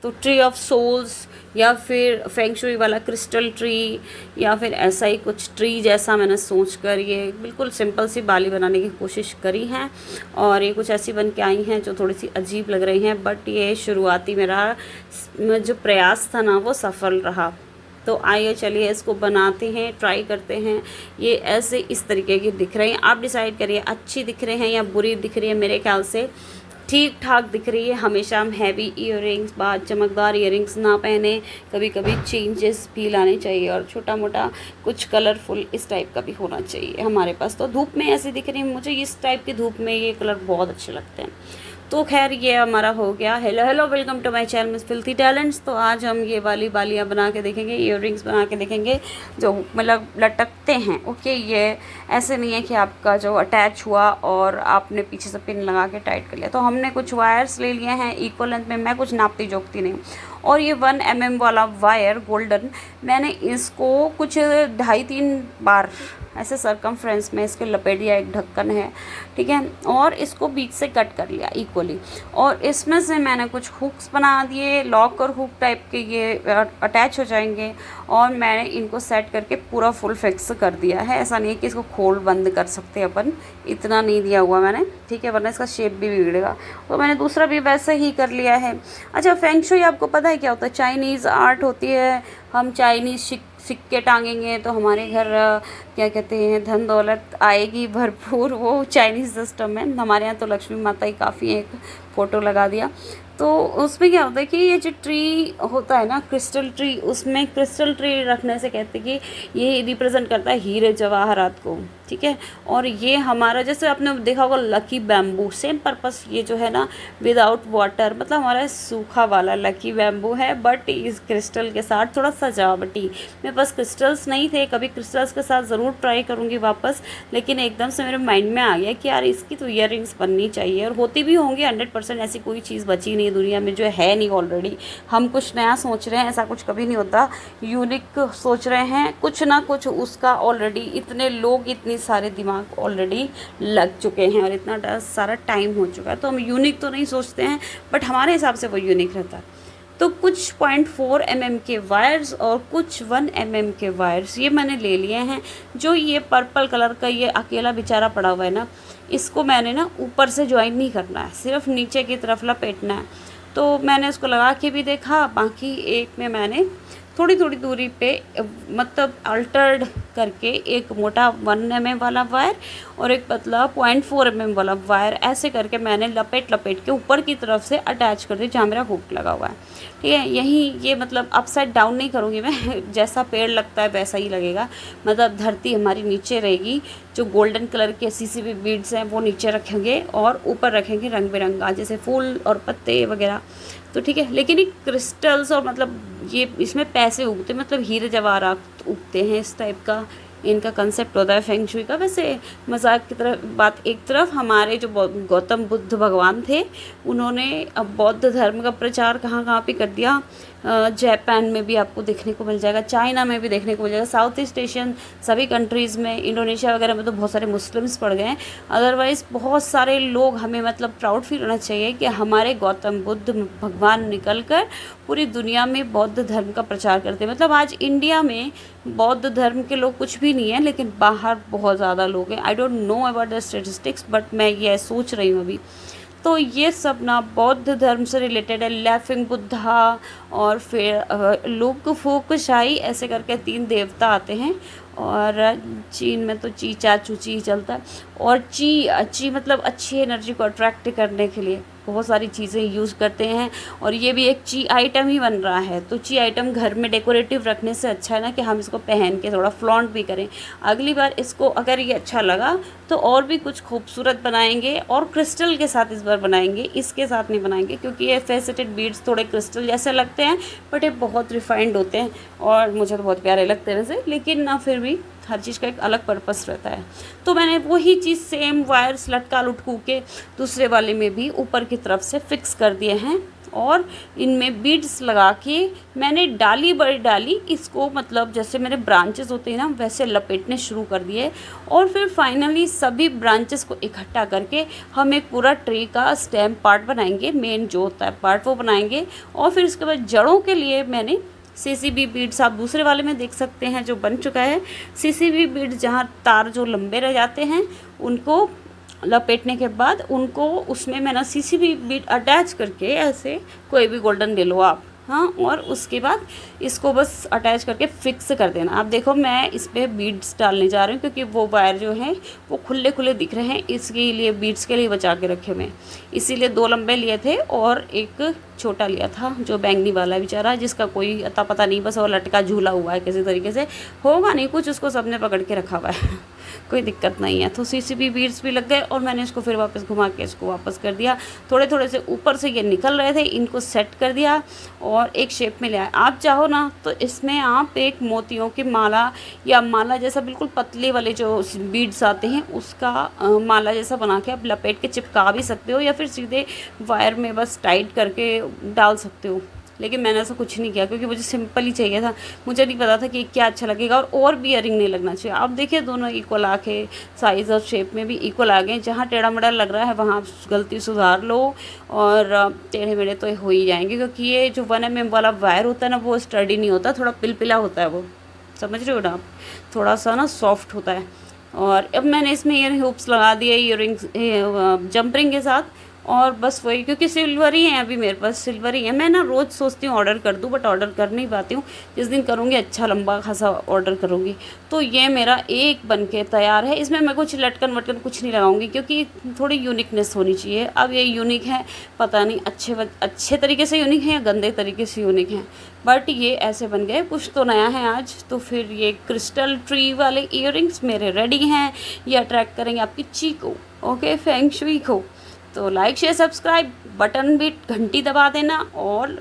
तो tree of souls या फिर फेंग शुई वाला क्रिस्टल ट्री या फिर ऐसा ही कुछ ट्री जैसा मैंने सोचकर ये बिल्कुल सिंपल सी बाली बनाने की कोशिश करी है। और ये कुछ ऐसी बन के आई हैं जो थोड़ी सी अजीब लग रही हैं, बट ये शुरुआती मेरा जो प्रयास था ना वो सफल रहा। तो आइए चलिए इसको बनाते हैं, ट्राई करते हैं। ये ऐसे इस तरीके की दिख रही हैं, आप डिसाइड करिए अच्छी दिख रहे हैं या बुरी दिख रही है। मेरे ख्याल से ठीक ठाक दिख रही है। हमेशा हम हैवी ईयरिंग्स बाद चमकदार ईयरिंग्स ना पहने, कभी कभी चेंजेस भी लाने चाहिए और छोटा मोटा कुछ कलरफुल इस टाइप का भी होना चाहिए हमारे पास। तो धूप में ऐसी दिख रही है, मुझे इस टाइप की धूप में ये कलर बहुत अच्छे लगते हैं। तो खैर ये हमारा हो गया। Hello welcome to my channel Miss Filthy Talents. तो आज हम ये वाली बालियाँ बना के देखेंगे, ईयरिंग्स बना के देखेंगे जो मतलब लटकते हैं। ओके, ये ऐसे नहीं है कि आपका जो अटैच हुआ और आपने पीछे से पिन लगा के टाइट कर लिया। तो हमने कुछ वायर्स ले लिए हैं इक्वल लेंथ में, मैं कुछ नापती जोखती नहीं। और ये 1 mm वाला वायर गोल्डन, मैंने इसको कुछ 2.5-3 बार ऐसे सरकमफ्रेंस में इसके लपेट दिया। एक ढक्कन है, ठीक है, और इसको बीच से कट कर लिया इक्वली। और इसमें से मैंने कुछ हुक्स बना दिए, लॉक और हुक टाइप के, ये अटैच हो जाएंगे। और मैंने इनको सेट करके पूरा फुल फिक्स कर दिया है। ऐसा नहीं है कि इसको खोल बंद कर सकते अपन, इतना नहीं दिया हुआ मैंने, ठीक है, वरना इसका शेप भी बिगड़ेगा। तो मैंने दूसरा भी वैसे ही कर लिया है। अच्छा, फेंग शुई आपको पता है क्या होता है? चाइनीज़ आर्ट होती है। हम चाइनीज़ सिक्के टांगेंगे तो हमारे घर क्या कहते हैं धन दौलत आएगी भरपूर, वो चाइनीज़ सिस्टम है। हमारे यहाँ तो लक्ष्मी माता ही काफ़ी है, एक फ़ोटो लगा दिया। तो उसमें क्या होता है कि ये जो ट्री होता है ना, क्रिस्टल ट्री, उसमें क्रिस्टल ट्री रखने से कहते हैं कि ये रिप्रेजेंट करता है हीरे जवाहरात को, ठीक है। और ये हमारा, जैसे आपने देखा होगा लकी बैम्बू, सेम पर्पस ये जो है ना विदाउट वाटर, मतलब हमारा सूखा वाला लकी बैम्बू है, बट इस क्रिस्टल के साथ थोड़ा सजावटी। मेरे पास क्रिस्टल्स नहीं थे, कभी क्रिस्टल्स के साथ ज़रूर ट्राई करूँगी वापस, लेकिन एकदम से मेरे माइंड में आ गया कि यार इसकी तो ईयरिंग्स बननी चाहिए। और होती भी होंगी 100%, ऐसी कोई चीज़ बची नहीं दुनिया में जो है नहीं ऑलरेडी। हम कुछ नया सोच रहे हैं, ऐसा कुछ कभी नहीं होता। यूनिक सोच रहे हैं, कुछ ना कुछ उसका ऑलरेडी, इतने लोग इतने सारे दिमाग ऑलरेडी लग चुके हैं और इतना सारा टाइम हो चुका है। तो हम यूनिक तो नहीं सोचते हैं, बट हमारे हिसाब से वो यूनिक रहता है। तो कुछ 0.4 mm के वायर्स और कुछ 1 mm के वायर्स ये मैंने ले लिए हैं। जो ये पर्पल कलर का ये अकेला बेचारा पड़ा हुआ है ना, इसको मैंने ना ऊपर से ज्वाइन नहीं करना है, सिर्फ नीचे की तरफ लपेटना है। तो मैंने उसको लगा के भी देखा, बाकी एक में मैंने थोड़ी थोड़ी दूरी पे मतलब अल्टर्ड करके एक मोटा 1 mm वाला वायर और एक पतला 0.4 mm वाला वायर, ऐसे करके मैंने लपेट के ऊपर की तरफ से अटैच कर दी जहाँ मेरा हुक लगा हुआ है, ठीक है। यहीं ये मतलब अपसाइड डाउन नहीं करूँगी मैं, जैसा पेड़ लगता है वैसा ही लगेगा। मतलब धरती हमारी नीचे रहेगी, जो गोल्डन कलर के CCB बीड्स हैं वो नीचे रखेंगे और ऊपर रखेंगे रंग बिरंगा जैसे फूल और पत्ते वगैरह। तो ठीक है, लेकिन ये क्रिस्टल्स और मतलब ये इसमें पैसे उगते, मतलब हीरे जवाहरात उगते हैं, इस टाइप का इनका कंसेप्ट होता है फेंग शुई का। वैसे मजाक की तरफ बात एक तरफ, हमारे जो गौतम बुद्ध भगवान थे, उन्होंने अब बौद्ध धर्म का प्रचार कहाँ कहाँ पे कर दिया। जापान में भी आपको देखने को मिल जाएगा, चाइना में भी देखने को मिल जाएगा, साउथ ईस्ट एशियन सभी कंट्रीज़ में, इंडोनेशिया वगैरह में तो बहुत सारे मुस्लिम्स पड़ गए हैं। अदरवाइज़ बहुत सारे लोग, हमें मतलब प्राउड फील होना चाहिए कि हमारे गौतम बुद्ध भगवान निकल कर पूरी दुनिया में बौद्ध धर्म का प्रचार करते हैं। मतलब आज इंडिया में बौद्ध धर्म के लोग कुछ भी नहीं है, लेकिन बाहर बहुत ज़्यादा लोग हैं। I don't know about the statistics, but मैं ये सोच रही हूँ अभी। तो ये सब ना बौद्ध धर्म से रिलेटेड है। लाफिंग बुद्धा और फिर लुक फूक शाही, ऐसे करके 3 देवता आते हैं। और चीन में तो ची चा चू ची चलता है। और ची मतलब अच्छी एनर्जी को अट्रैक्ट करने के लिए बहुत सारी चीज़ें यूज़ करते हैं। और ये भी एक ची आइटम ही बन रहा है। तो ची आइटम घर में डेकोरेटिव रखने से अच्छा है ना कि हम इसको पहन के थोड़ा फ्लॉन्ट भी करें। अगली बार इसको अगर ये अच्छा लगा तो और भी कुछ खूबसूरत बनाएंगे, और क्रिस्टल के साथ इस बार बनाएंगे, इसके साथ नहीं बनाएंगे, क्योंकि ये फेसेटेड बीड्स थोड़े क्रिस्टल जैसे लगते हैं, बट ये बहुत रिफाइंड होते हैं और मुझे तो बहुत प्यारे लगते हैं वैसे। लेकिन ना फिर भी हर चीज़ का एक अलग पर्पस रहता है। तो मैंने वही चीज़ सेम वायर्स लटका लुटकू के दूसरे वाले में भी ऊपर की तरफ से फिक्स कर दिए हैं और इनमें बीड्स लगा के मैंने डाली बाई डाली इसको, मतलब जैसे मेरे ब्रांचेस होते हैं ना वैसे लपेटने शुरू कर दिए। और फिर फाइनली सभी ब्रांचेस को इकट्ठा करके हम एक पूरा ट्री का स्टेम पार्ट बनाएंगे, मेन जो होता है पार्ट वो बनाएंगे। और फिर इसके बाद जड़ों के लिए मैंने सीसीबी बीड्स, आप दूसरे वाले में देख सकते हैं जो बन चुका है, सीसीबी बीड्स जहाँ तार जो लंबे रह जाते हैं उनको लपेटने के बाद उनको उसमें मैंने सीसीबी बीड अटैच करके, ऐसे कोई भी गोल्डन ले लो आप, हाँ, और उसके बाद इसको बस अटैच करके फिक्स कर देना। आप देखो मैं इस पर बीड्स डालने जा रही हूँ क्योंकि वो वायर जो है वो खुले खुले दिख रहे हैं, इसके लिए बीड्स के लिए बचा के रखे हुए, इसीलिए 2 लंबे लिए थे और एक छोटा लिया था जो बैंगनी वाला बेचारा, जिसका कोई अता पता नहीं, बस वो लटका झूला हुआ है किसी तरीके से, होगा नहीं कुछ, उसको सबने पकड़ के रखा हुआ है कोई दिक्कत नहीं है। तो सीसीबी बीड्स भी लग गए और मैंने इसको फिर वापस घुमा के इसको वापस कर दिया। थोड़े थोड़े से ऊपर से ये निकल रहे थे, इनको सेट कर दिया और एक शेप में ले आया। आप चाहो ना तो इसमें आप एक मोतियों की माला या माला जैसा बिल्कुल पतले वाले जो बीड्स आते हैं उसका माला जैसा बना के आप लपेट के चिपका भी सकते हो, या फिर सीधे वायर में बस टाइट करके डाल सकते हो। लेकिन मैंने ऐसा कुछ नहीं किया क्योंकि मुझे सिंपल ही चाहिए था, मुझे नहीं पता था कि क्या अच्छा लगेगा। और भी इयरिंग नहीं लगना चाहिए। आप देखिए दोनों इक्वल आके साइज़ और शेप में भी इक्वल आ गए। जहाँ टेढ़ा मेढ़ा लग रहा है वहाँ गलती सुधार लो और टेढ़े मेढ़े तो हो ही जाएंगे, क्योंकि ये जो 1 mm वाला वायर होता है ना वो स्टडी नहीं होता, थोड़ा पिलपिला होता है, वो समझ रहे हो ना आप, थोड़ा सा ना सॉफ्ट होता है। और अब मैंने इसमें ईयर हुप्स लगा दिए, ईयरिंग्स जंप रिंग के साथ, और बस वही, क्योंकि सिल्वर ही है अभी मेरे पास, सिल्वर ही है। मैं ना रोज़ सोचती हूँ ऑर्डर कर दूँ बट ऑर्डर कर नहीं पाती हूँ, जिस दिन करूँगी अच्छा लंबा खासा ऑर्डर करूँगी। तो ये मेरा एक बन के तैयार है। इसमें मैं कुछ लटकन वटकन कुछ नहीं लगाऊंगी क्योंकि थोड़ी यूनिकनेस होनी चाहिए। अब ये यूनिक है, पता नहीं अच्छे तरीके से यूनिक है या गंदे तरीके से यूनिक है, बट ये ऐसे बन गए, कुछ तो नया है आज। तो फिर ये क्रिस्टल ट्री वाले ईयरिंग्स मेरे रेडी हैं, ये अट्रैक्ट करेंगे आपकी ची को, ओके, फेंग शुई को। तो लाइक शेयर सब्सक्राइब बटन भी घंटी दबा देना और